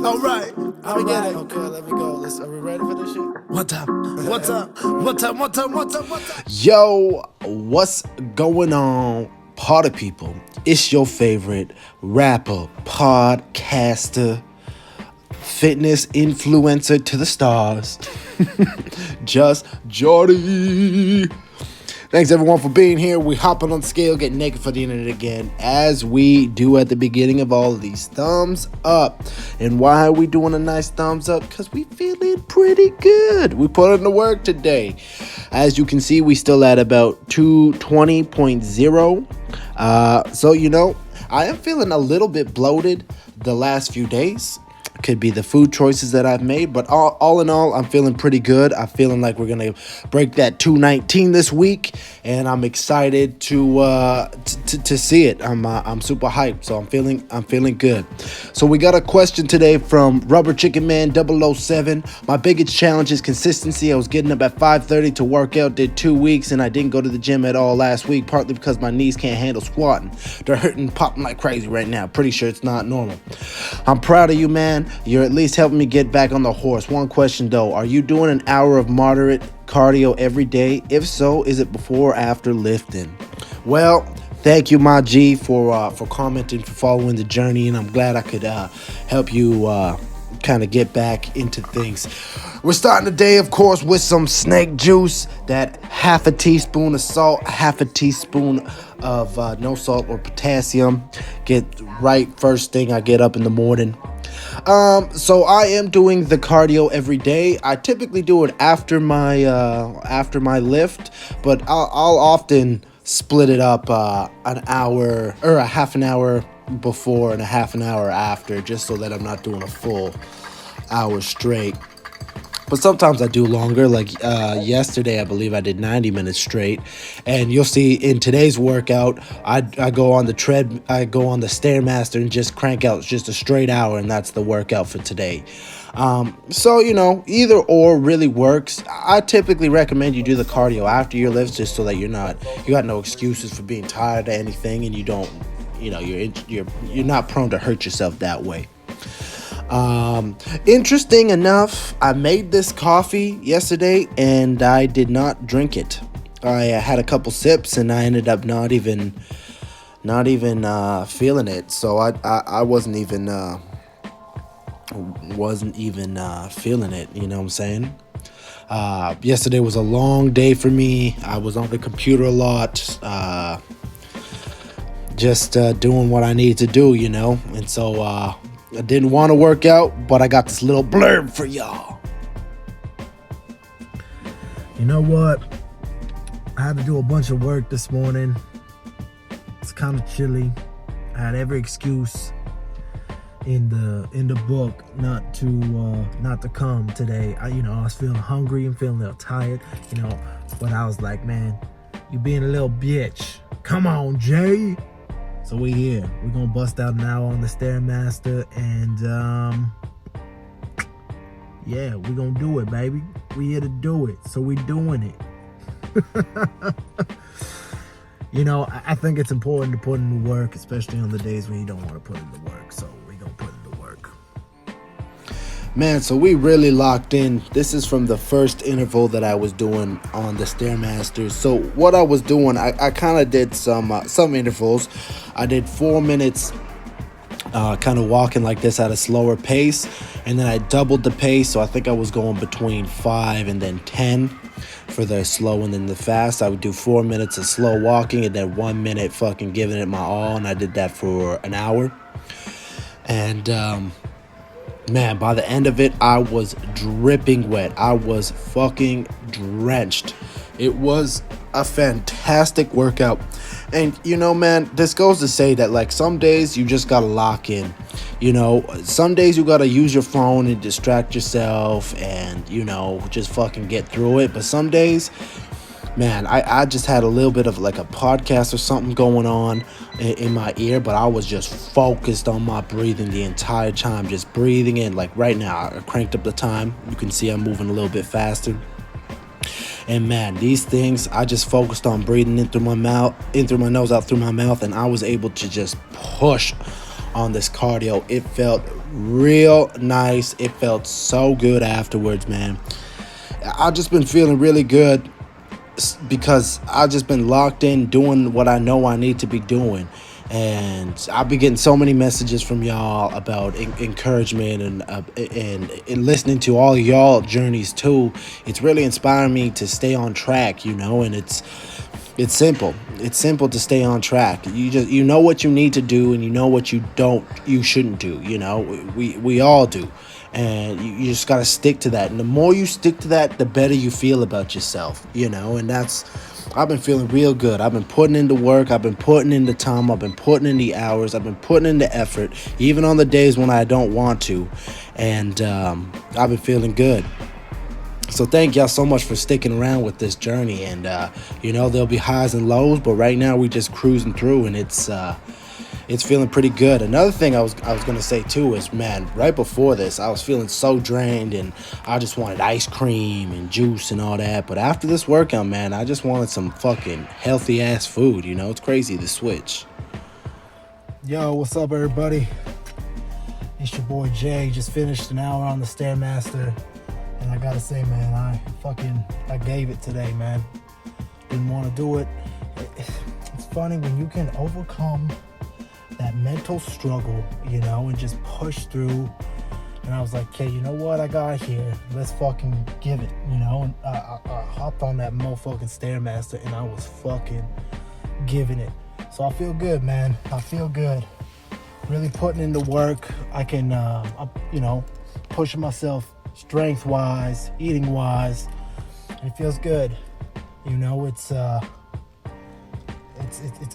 All right. Let me get it. Okay, let me go. Are we ready for this shit? What's up? What's up? What's up? What's up? What's up? What's up? Yo, what's going on, party people? It's your favorite rapper, podcaster, fitness influencer to the stars, JusJrdn. Thanks everyone for being here. We hopping on the scale, getting naked for the internet again, as we do at the beginning of all of these. Thumbs up. And why are we doing a nice thumbs up? Because we feeling pretty good. We put in the work today. As you can see, we still at about 220.0. So, I am feeling a little bit bloated the last few days. Could be the food choices that I've made, but all in all, I'm feeling pretty good. I'm feeling like we're gonna break that 219 this week, and I'm excited to see it. I'm super hyped, so I'm feeling good. So we got a question today from Rubber Chicken Man 007. My biggest challenge is consistency. I was getting up at 5:30 to work out, did 2 weeks, and I didn't go to the gym at all last week, partly because my knees can't handle squatting. They're hurting, popping like crazy right now. Pretty sure it's not normal. I'm proud of you, man. You're at least helping me get back on the horse. One question though, are you doing an hour of moderate cardio every day? If so, is it before or after lifting? Well, thank you, my G, for commenting, for following the journey, and I'm glad I could help you kind of get back into things. We're starting the day, of course, with some snake juice, that half a teaspoon of salt, half a teaspoon of no salt or potassium. Get right first thing I get up in the morning. So I am doing the cardio every day. I typically do it after my lift, but I'll often split it up an hour or a half an hour before and a half an hour after, just so that I'm not doing a full hour straight. But sometimes I do longer, like yesterday I believe I did 90 minutes straight. And you'll see in today's workout, I go on the Stairmaster and just crank out just a straight hour, and that's the workout for today. So, either or really works. I typically recommend you do the cardio after your lifts, just so that you got no excuses for being tired or anything, and you don't, you're not prone to hurt yourself that way. Interesting enough, I made this coffee yesterday and I did not drink it. I had a couple sips and I ended up not even feeling it. So I wasn't even feeling it. You know what I'm saying? Yesterday was a long day for me. I was on the computer a lot, just doing what I needed to do, and so I didn't want to work out, but I got this little blurb for y'all. You know what? I had to do a bunch of work this morning. It's kind of chilly. I had every excuse in the book not to come today. I was feeling hungry and feeling a little tired, but I was like, man, you being a little bitch. Come on, Jay. So we here. We're gonna bust out an hour on the Stairmaster, and yeah, we're gonna do it, baby. We here to do it, so we doing it. I think it's important to put in the work, especially on the days when you don't want to put in the work. So we gonna put in the work. Man, so we really locked in. This is from the first interval that I was doing on the Stairmaster. So what I was doing, I kind of did some intervals. I did 4 minutes kind of walking like this at a slower pace, and then I doubled the pace. So I think I was going between 5 and then 10 for the slow and then the fast. I would do 4 minutes of slow walking and then 1 minute fucking giving it my all, and I did that for an hour. And man, by the end of it, I was dripping wet. I was fucking drenched. It was a fantastic workout. And, man, this goes to say that, like, some days you just gotta lock in. Some days you gotta use your phone and distract yourself and, just fucking get through it. But some days, man, I just had a little bit of like a podcast or something going on in my ear, but I was just focused on my breathing the entire time, just breathing in. Like right now, I cranked up the time. You can see I'm moving a little bit faster. And man, these things, I just focused on breathing in through my mouth, in through my nose, out through my mouth, and I was able to just push on this cardio. It felt real nice. It felt so good afterwards, man. I've just been feeling really good because I've just been locked in doing what I know I need to be doing. And I've been getting so many messages from y'all about encouragement and listening to all y'all journeys too. It's really inspiring me to stay on track, and it's simple. It's simple to stay on track. You know what you need to do, and you know what you shouldn't do. We all do, and you just gotta stick to that. And the more you stick to that, the better you feel about yourself. And I've been feeling real good. I've been putting into work. I've been putting in the time. I've been putting in the hours. I've been putting in the effort, even on the days when I don't want to, and I've been feeling good. So thank y'all so much for sticking around with this journey. And there'll be highs and lows, but right now we just cruising through, and it's feeling pretty good. Another thing I was gonna say too is, man, right before this I was feeling so drained and I just wanted ice cream and juice and all that. But after this workout, man, I just wanted some fucking healthy ass food. It's crazy to switch. Yo, what's up, everybody? It's your boy Jay. Just finished an hour on the Stairmaster. And I gotta say, man, I gave it today, man. Didn't want to do it. It's funny when you can overcome that mental struggle, and just push through. And I was like, okay, you know what I got here? Let's fucking give it, And I hopped on that motherfucking Stairmaster, and I was fucking giving it. So I feel good, man. I feel good. Really putting in the work. I can, pushing myself strength-wise, eating-wise, and it feels good. It's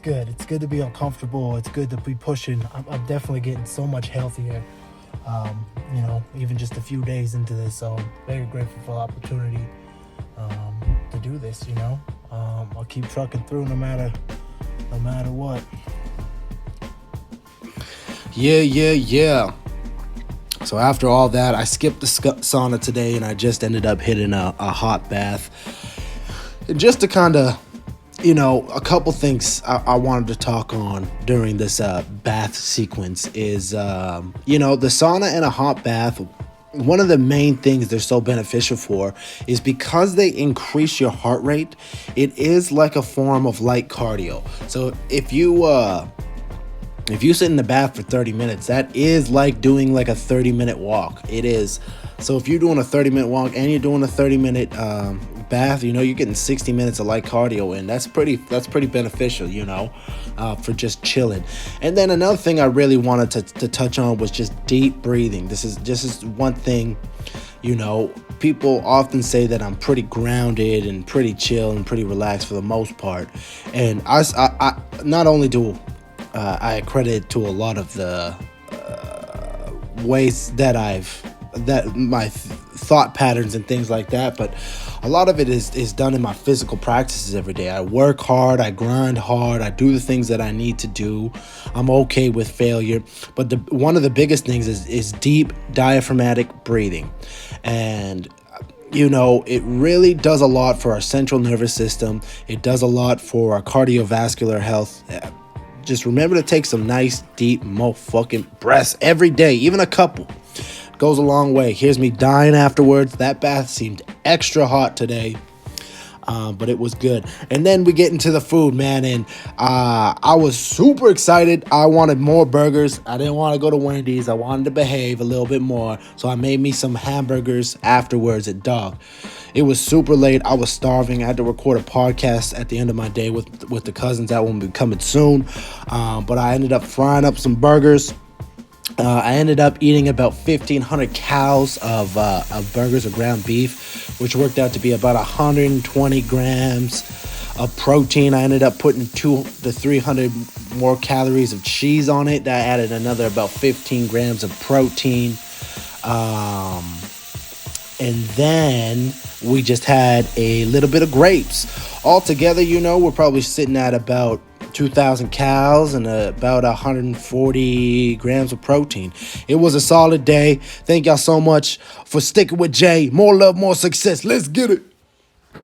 good. It's good to be uncomfortable. It's good to be pushing. I'm definitely getting so much healthier, even just a few days into this. So I'm very grateful for the opportunity to do this, I'll keep trucking through no matter what. Yeah. So after all that, I skipped the sauna today, and I just ended up hitting a hot bath. And just to kind of, a couple things I wanted to talk on during this bath sequence is, the sauna and a hot bath. One of the main things they're so beneficial for is because they increase your heart rate. It is like a form of light cardio. So if you sit in the bath for 30 minutes, that is like doing like a 30-minute walk. It is. So if you're doing a 30-minute walk and you're doing a 30-minute bath, you're getting 60 minutes of light cardio, and that's pretty beneficial, for just chilling. And then another thing I really wanted to touch on was just deep breathing. This is one thing, people often say that I'm pretty grounded and pretty chill and pretty relaxed for the most part. And I not only do I credit it to a lot of the ways that my thought patterns and things like that, but a lot of it is done in my physical practices every day. I work hard, I grind hard, I do the things that I need to do. I'm okay with failure, but one of the biggest things is deep diaphragmatic breathing. And it really does a lot for our central nervous system. It does a lot for our cardiovascular health. Just remember to take some nice, deep, motherfucking breaths every day. Even a couple goes a long way. Here's me dying afterwards. That bath seemed extra hot today, but it was good. And then we get into the food, man, and I was super excited. I wanted more burgers. I didn't want to go to Wendy's. I wanted to behave a little bit more, so I made me some hamburgers afterwards at Dog. It was super late. I was starving. I had to record a podcast at the end of my day with the cousins. That will be coming soon. But I ended up frying up some burgers. I ended up eating about 1,500 calories of burgers of ground beef, which worked out to be about 120 grams of protein. I ended up putting 200 to 300 more calories of cheese on it. That added another about 15 grams of protein. And then we just had a little bit of grapes. Altogether, we're probably sitting at about 2,000 calories and about 140 grams of protein. It was a solid day. Thank y'all so much for sticking with Jay. More love, more success. Let's get it.